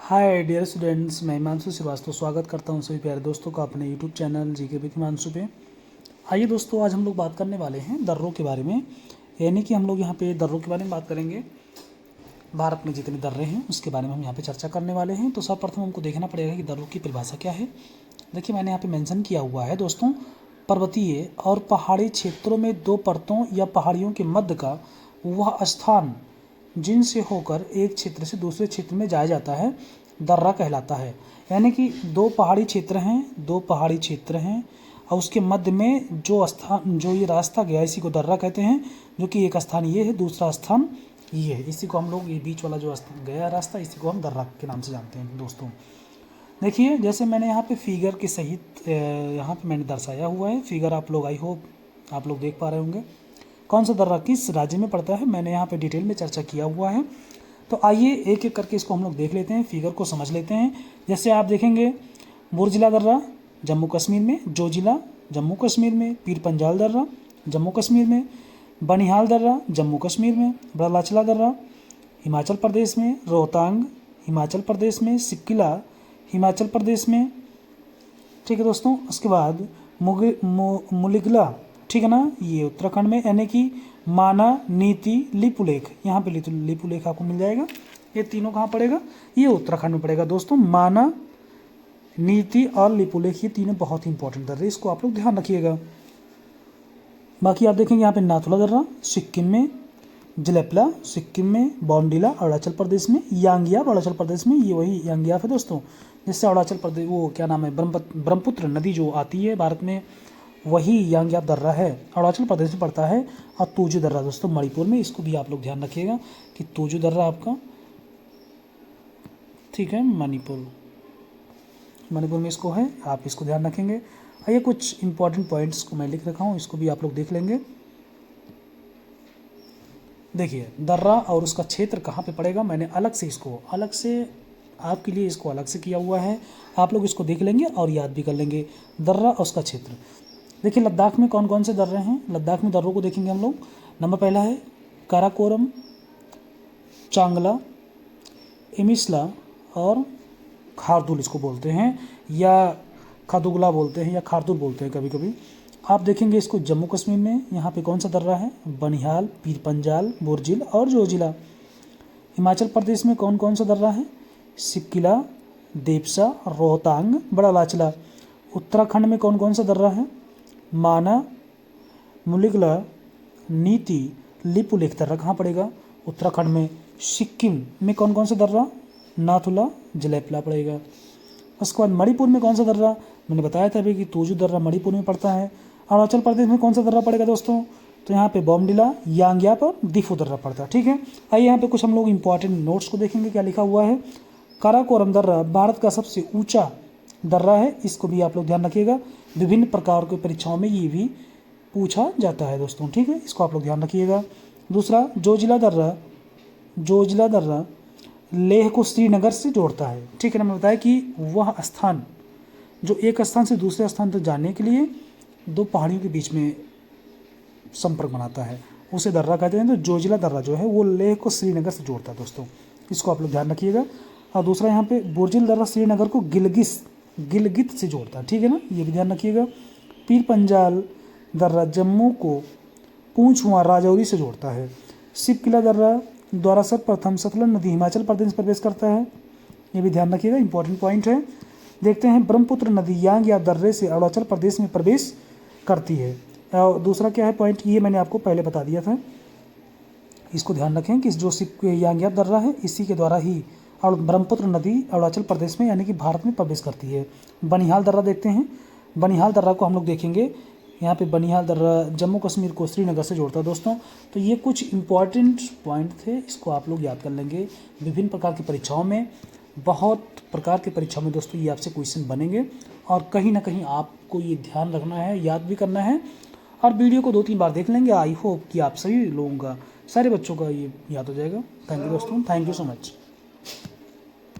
Hi dear students, मैं हिमांशु श्रीवास्तव स्वागत करता हूं सभी प्यारे दोस्तों का अपने YouTube channel GK with Himanshu पे। आइए दोस्तों, आज हम लोग बात करने वाले हैं दर्रों के बारे में। यानी कि हम लोग यहाँ पे दर्रों के बारे में बात करेंगे। भारत में जितने दर्रे हैं उसके बारे में हम यहाँ पे चर्चा करने वाले हैं। तो सर्वप्रथम हमको देखना पड़ेगा कि दर्रों की परिभाषा क्या है। देखिए, मैंने यहाँ पे मेंशन किया हुआ है दोस्तों, पर्वतीय और पहाड़ी क्षेत्रों में दो परतों या पहाड़ियों के मध्य का वह स्थान जिनसे होकर एक क्षेत्र से दूसरे क्षेत्र में जाया जाता है दर्रा कहलाता है। यानी कि दो पहाड़ी क्षेत्र हैं और उसके मध्य में जो ये रास्ता गया इसी को दर्रा कहते हैं। जो कि एक स्थान ये है, दूसरा स्थान ये है। इसी को हम लोग, ये बीच वाला जो गया रास्ता, इसी को हम दर्रा के नाम से जानते हैं दोस्तों। देखिए, जैसे मैंने यहाँ पे फिगर के सहित यहाँ पे मैंने दर्शाया हुआ है। फिगर आप लोग, आई होप आप लोग देख पा रहे होंगे। कौन सा दर्रा किस राज्य में पड़ता है मैंने यहाँ पे डिटेल में चर्चा किया हुआ है। तो आइए एक एक करके इसको हम लोग देख लेते हैं, फिगर को समझ लेते हैं। जैसे आप देखेंगे, बुर्जिला दर्रा जम्मू कश्मीर में, जोजिला जम्मू कश्मीर में, पीर पंजाल दर्रा जम्मू कश्मीर में, बनिहाल दर्रा जम्मू कश्मीर में, बड़ालाचला दर्रा हिमाचल प्रदेश में, रोहतांग हिमाचल प्रदेश में, सिक्किला हिमाचल प्रदेश में। ठीक है दोस्तों। उसके बाद मुलिगला, ठीक है ना, ये उत्तराखंड में। यानी कि माना, नीति, लिपुलेख, यहाँ पे लिपुलेख आपको मिल जाएगा। ये तीनों कहाँ पड़ेगा? ये उत्तराखंड में पड़ेगा दोस्तों। माना, नीति और लिपुलेख, ये तीनों बहुत ही इंपॉर्टेंट दर्रे, इसको आप लोग ध्यान रखिएगा। बाकी आप देखेंगे यहाँ पे नाथुला दर्रा सिक्किम में, जलेपला सिक्किम में, बौंडीला अरुणाचल प्रदेश में, यांगियाब अरुणाचल प्रदेश में। ये वही यांगियाब है दोस्तों, जिससे अरुणाचल प्रदेश, वो क्या नाम है, ब्रह्मपुत्र नदी जो आती है भारत में, वही यांगियाब दर्रा है, अरुणाचल प्रदेश में पड़ता है। और तोजू दर्रा दोस्तों मणिपुर में, इसको भी आप लोग ध्यान रखिएगा कि तोजू दर्रा आपका, ठीक है, मणिपुर में इसको है, आप इसको ध्यान रखेंगे। ये कुछ इंपॉर्टेंट पॉइंट्स को मैं लिख रखा हूँ, इसको भी आप लोग देख लेंगे। देखिए, दर्रा और उसका क्षेत्र कहाँ पे पड़ेगा, मैंने अलग से आपके लिए इसको अलग से किया हुआ है। आप लोग इसको देख लेंगे और याद भी कर लेंगे, दर्रा और उसका क्षेत्र। देखिए, लद्दाख में कौन कौन से दर्रे हैं। लद्दाख में दर्रों को देखेंगे हम लोग। नंबर पहला है काराकोरम, चांगला, इमिसला और खारदुल इसको बोलते हैं, या खादुगला बोलते हैं, या खारदुल बोलते हैं कभी कभी। आप देखेंगे इसको जम्मू कश्मीर में। यहाँ पे कौन सा दर्रा है? बनिहाल, पीर पंजाल, बुर्जिल और जोजिला। हिमाचल प्रदेश में कौन कौन सा दर्रा है? सिक्किला, देपसा, रोहतांग, बड़ालाचला। उत्तराखंड में कौन कौन सा दर्रा है? माना, मुलिगला, नीति, लिपुलेख दर्रा कहाँ पड़ेगा? उत्तराखंड में। सिक्किम में कौन कौन सा दर्रा? नाथुला, जलेपला पड़ेगा। उसके बाद मणिपुर में कौन सा दर्रा? मैंने बताया था अभी कि तोजू दर्रा मणिपुर में पड़ता है। अरुणाचल प्रदेश में कौन सा दर्रा पड़ेगा दोस्तों? तो यहाँ पे बॉमडिला, यांगियाब और दिफू दर्रा पड़ता है। ठीक है, आइए यहाँ पे कुछ हम लोग इंपॉर्टेंट नोट्स को देखेंगे, क्या लिखा हुआ है। काराकोरम दर्रा भारत का सबसे ऊंचा दर्रा है, इसको भी आप लोग ध्यान रखिएगा। विभिन्न प्रकार की परीक्षाओं में ये भी पूछा जाता है दोस्तों, ठीक है, इसको आप लोग ध्यान रखिएगा। दूसरा, जोजिला दर्रा लेह को श्रीनगर से जोड़ता है। ठीक है ना, मैंने बताया कि वह स्थान जो एक स्थान से दूसरे स्थान तक जाने के लिए दो पहाड़ियों के बीच में संपर्क बनाता है, उसे दर्रा कहते हैं। तो जोजिला दर्रा जो है वो लेह को श्रीनगर से जोड़ता है दोस्तों, इसको आप लोग ध्यान रखिएगा। और दूसरा, यहाँ पे बुर्जिल दर्रा श्रीनगर को गिलगित से जोड़ता है, ठीक है ना, ये भी ध्यान रखिएगा। पीर पंजाल दर्रा जम्मू को पूंछवा राजौरी से जोड़ता है। सिपकिला दर्रा द्वारा सर्वप्रथम सतलज नदी हिमाचल प्रदेश में प्रवेश करता है, ये भी ध्यान रखिएगा, इंपॉर्टेंट पॉइंट है। देखते हैं, ब्रह्मपुत्र नदी यांगियाब दर्रे से अरुणाचल प्रदेश में प्रवेश करती है। और दूसरा क्या है पॉइंट, ये मैंने आपको पहले बता दिया था, इसको ध्यान रखें कि जो यांगियाब दर्रा है इसी के द्वारा ही और ब्रह्मपुत्र नदी अरुणाचल प्रदेश में यानी कि भारत में प्रवेश करती है। बनिहाल दर्रा देखते हैं। बनिहाल दर्रा को हम लोग देखेंगे, यहाँ पे बनिहाल दर्रा जम्मू कश्मीर को श्रीनगर से जोड़ता है दोस्तों। तो ये कुछ इंपॉर्टेंट पॉइंट थे, इसको आप लोग याद कर लेंगे। विभिन्न प्रकार की परीक्षाओं में, बहुत प्रकार की परीक्षाओं में दोस्तों ये आपसे क्वेश्चन बनेंगे और कहीं ना कहीं आपको ये ध्यान रखना है, याद भी करना है। और वीडियो को 2-3 बार देख लेंगे। आई होप कि आप सभी लोगों का, सारे बच्चों का ये याद हो जाएगा। थैंक यू दोस्तों, थैंक यू सो मच।